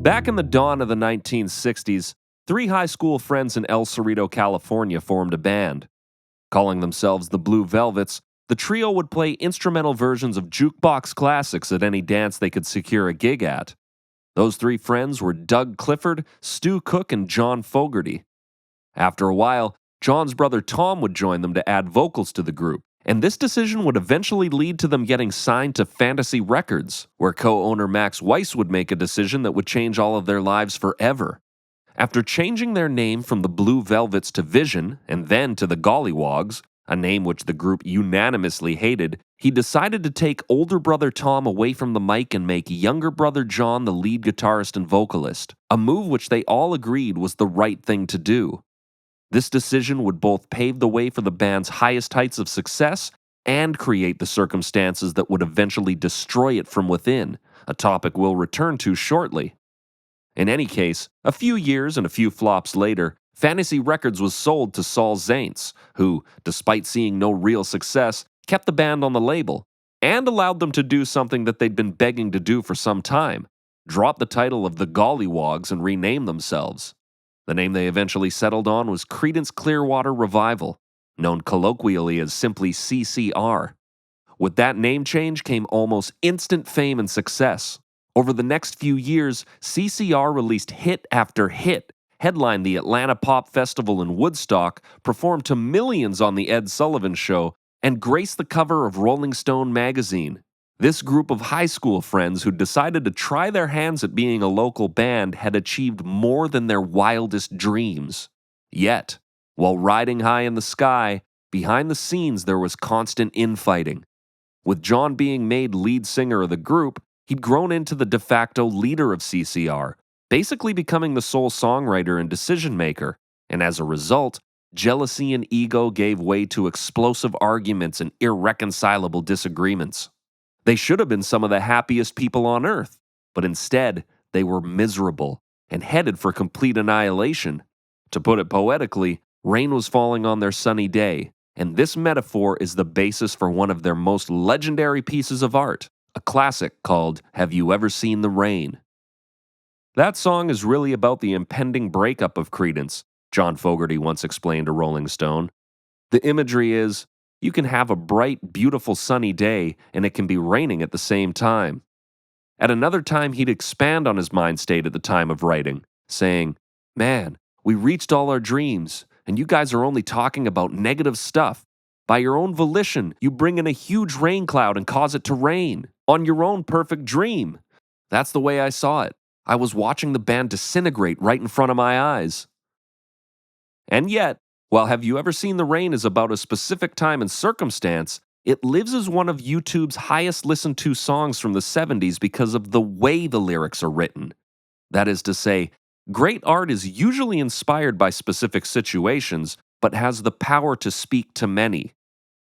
Back in the dawn of the 1960s, three high school friends in El Cerrito, California formed a band. Calling themselves the Blue Velvets, the trio would play instrumental versions of jukebox classics at any dance they could secure a gig at. Those three friends were Doug Clifford, Stu Cook, and John Fogerty. After a while, John's brother Tom would join them to add vocals to the group, and this decision would eventually lead to them getting signed to Fantasy Records, where co-owner Max Weiss would make a decision that would change all of their lives forever. After changing their name from the Blue Velvets to Vision, and then to the Gollywogs, a name which the group unanimously hated, he decided to take older brother Tom away from the mic and make younger brother John the lead guitarist and vocalist, a move which they all agreed was the right thing to do. This decision would both pave the way for the band's highest heights of success and create the circumstances that would eventually destroy it from within, a topic we'll return to shortly. In any case, a few years and a few flops later, Fantasy Records was sold to Saul Zaentz, who, despite seeing no real success, kept the band on the label, and allowed them to do something that they'd been begging to do for some time: drop the title of the Gollywogs and rename themselves. The name they eventually settled on was Creedence Clearwater Revival, known colloquially as simply CCR. With that name change came almost instant fame and success. Over the next few years, CCR released hit after hit, headlined the Atlanta Pop Festival in Woodstock, performed to millions on The Ed Sullivan Show, and graced the cover of Rolling Stone magazine. This group of high school friends who decided to try their hands at being a local band had achieved more than their wildest dreams. Yet, while riding high in the sky, behind the scenes there was constant infighting. With John being made lead singer of the group, he'd grown into the de facto leader of CCR, basically becoming the sole songwriter and decision maker, and as a result, jealousy and ego gave way to explosive arguments and irreconcilable disagreements. They should have been some of the happiest people on earth, but instead, they were miserable and headed for complete annihilation. To put it poetically, rain was falling on their sunny day, and this metaphor is the basis for one of their most legendary pieces of art, a classic called Have You Ever Seen the Rain? That song is really about the impending breakup of Creedence, John Fogerty once explained to Rolling Stone. The imagery is, you can have a bright, beautiful sunny day, and it can be raining at the same time. At another time, he'd expand on his mind state at the time of writing, saying, "Man, we reached all our dreams, and you guys are only talking about negative stuff. By your own volition, you bring in a huge rain cloud and cause it to rain, on your own perfect dream." That's the way I saw it. I was watching the band disintegrate right in front of my eyes. And yet, while Have You Ever Seen the Rain is about a specific time and circumstance, it lives as one of YouTube's highest listened to songs from the 70s because of the way the lyrics are written. That is to say, great art is usually inspired by specific situations, but has the power to speak to many.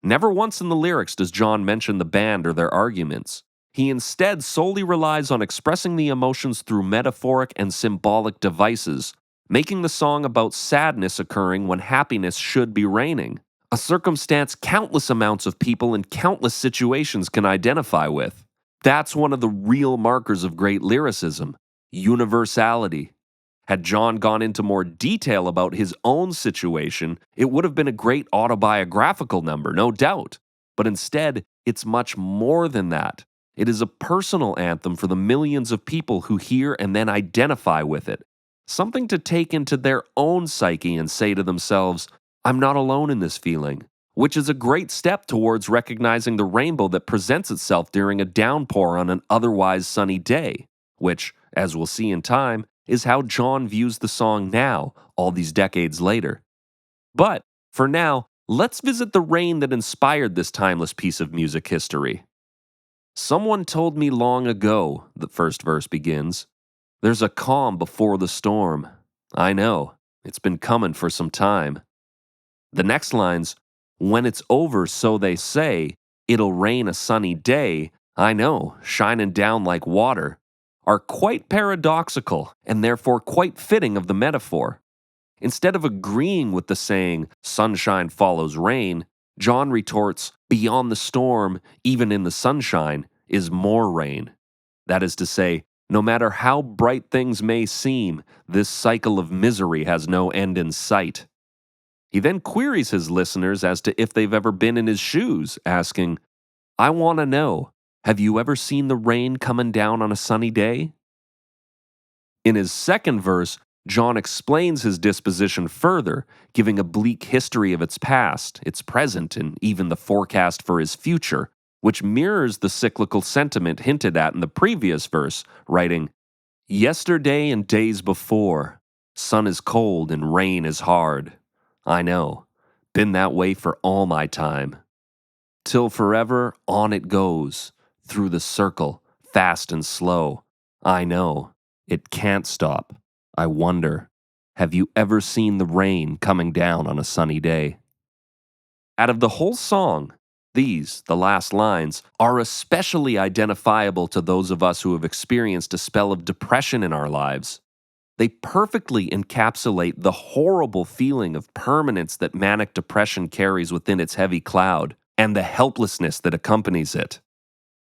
Never once in the lyrics does John mention the band or their arguments. He instead solely relies on expressing the emotions through metaphoric and symbolic devices, making the song about sadness occurring when happiness should be reigning, a circumstance countless amounts of people in countless situations can identify with. That's one of the real markers of great lyricism: universality. Had John gone into more detail about his own situation, it would have been a great autobiographical number, no doubt. But instead, it's much more than that. It is a personal anthem for the millions of people who hear and then identify with it. Something to take into their own psyche and say to themselves, I'm not alone in this feeling, which is a great step towards recognizing the rainbow that presents itself during a downpour on an otherwise sunny day, which, as we'll see in time, is how John views the song now, all these decades later. But, for now, let's visit the rain that inspired this timeless piece of music history. Someone told me long ago, the first verse begins, there's a calm before the storm. I know, it's been coming for some time. The next lines, when it's over, so they say, it'll rain a sunny day, I know, shining down like water, are quite paradoxical and therefore quite fitting of the metaphor. Instead of agreeing with the saying, sunshine follows rain, John retorts, beyond the storm, even in the sunshine, is more rain. That is to say, No matter how bright things may seem, this cycle of misery has no end in sight. He then queries his listeners as to if they've ever been in his shoes, asking, I want to know, have you ever seen the rain coming down on a sunny day? In his second verse, John explains his disposition further, giving a bleak history of its past, its present, and even the forecast for his future, which mirrors the cyclical sentiment hinted at in the previous verse, writing, Yesterday and days before, sun is cold and rain is hard. I know, been that way for all my time. Till forever on it goes, through the circle, fast and slow. I know, it can't stop. I wonder, have you ever seen the rain coming down on a sunny day? Out of the whole song, these, the last lines, are especially identifiable to those of us who have experienced a spell of depression in our lives. They perfectly encapsulate the horrible feeling of permanence that manic depression carries within its heavy cloud, and the helplessness that accompanies it.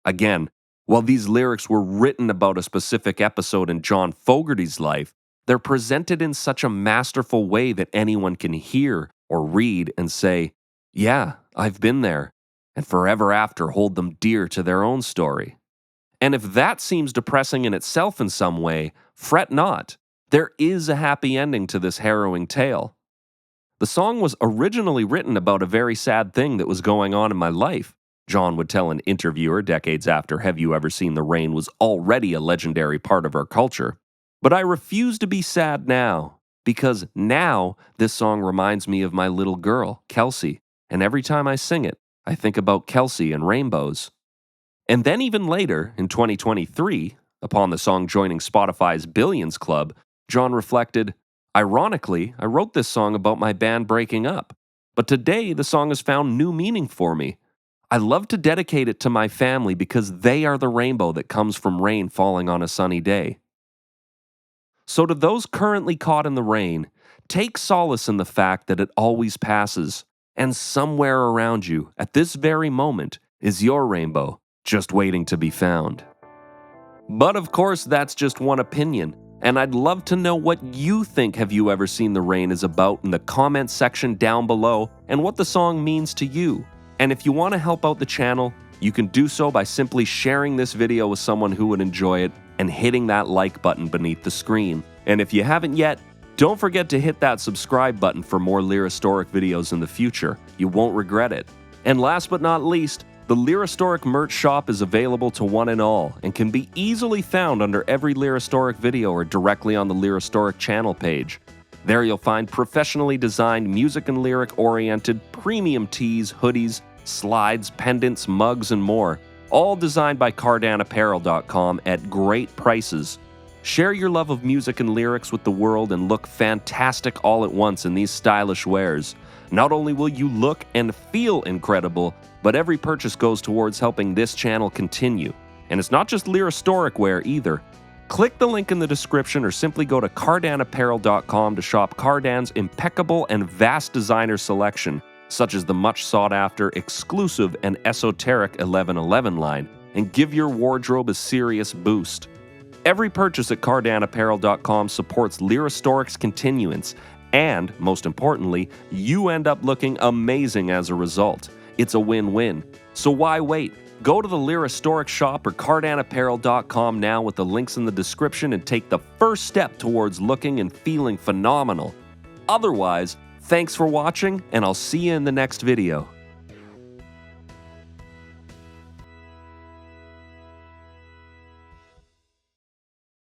Again, while these lyrics were written about a specific episode in John Fogerty's life, they're presented in such a masterful way that anyone can hear or read and say, yeah, I've been there, and forever after hold them dear to their own story. And if that seems depressing in itself in some way, fret not. There is a happy ending to this harrowing tale. The song was originally written about a very sad thing that was going on in my life, John would tell an interviewer decades after Have You Ever Seen the Rain was already a legendary part of our culture. But I refuse to be sad now, because now this song reminds me of my little girl, Kelsey, and every time I sing it, I think about Kelsey and rainbows. And then even later, in 2023, upon the song joining Spotify's Billions Club, John reflected, ironically, I wrote this song about my band breaking up, but today the song has found new meaning for me. I love to dedicate it to my family because they are the rainbow that comes from rain falling on a sunny day. So to those currently caught in the rain, take solace in the fact that it always passes, and somewhere around you, at this very moment, is your rainbow, just waiting to be found. But of course, that's just one opinion, and I'd love to know what you think Have You Ever Seen the Rain is about in the comments section down below, and what the song means to you. And if you want to help out the channel, you can do so by simply sharing this video with someone who would enjoy it and hitting that like button beneath the screen. And if you haven't yet, don't forget to hit that subscribe button for more Lyristoric videos in the future. You won't regret it. And last but not least, the Lyristoric merch shop is available to one and all and can be easily found under every Lyristoric video or directly on the Lyristoric channel page. There you'll find professionally designed music and lyric-oriented premium tees, hoodies, slides, pendants, mugs, and more, all designed by cardanapparel.com at great prices. Share your love of music and lyrics with the world and look fantastic all at once in these stylish wares. Not only will you look and feel incredible, but every purchase goes towards helping this channel continue. And it's not just Lyristoric wear either. Click the link in the description or simply go to cardanapparel.com to shop Cardan's impeccable and vast designer selection, such as the much sought-after, exclusive, and esoteric 1111 line, and give your wardrobe a serious boost. Every purchase at cardanapparel.com supports Lyristoric's continuance, and, most importantly, you end up looking amazing as a result. It's a win-win. So why wait? Go to the Lyristoric shop or cardanapparel.com now with the links in the description and take the first step towards looking and feeling phenomenal. Otherwise, thanks for watching, and I'll see you in the next video.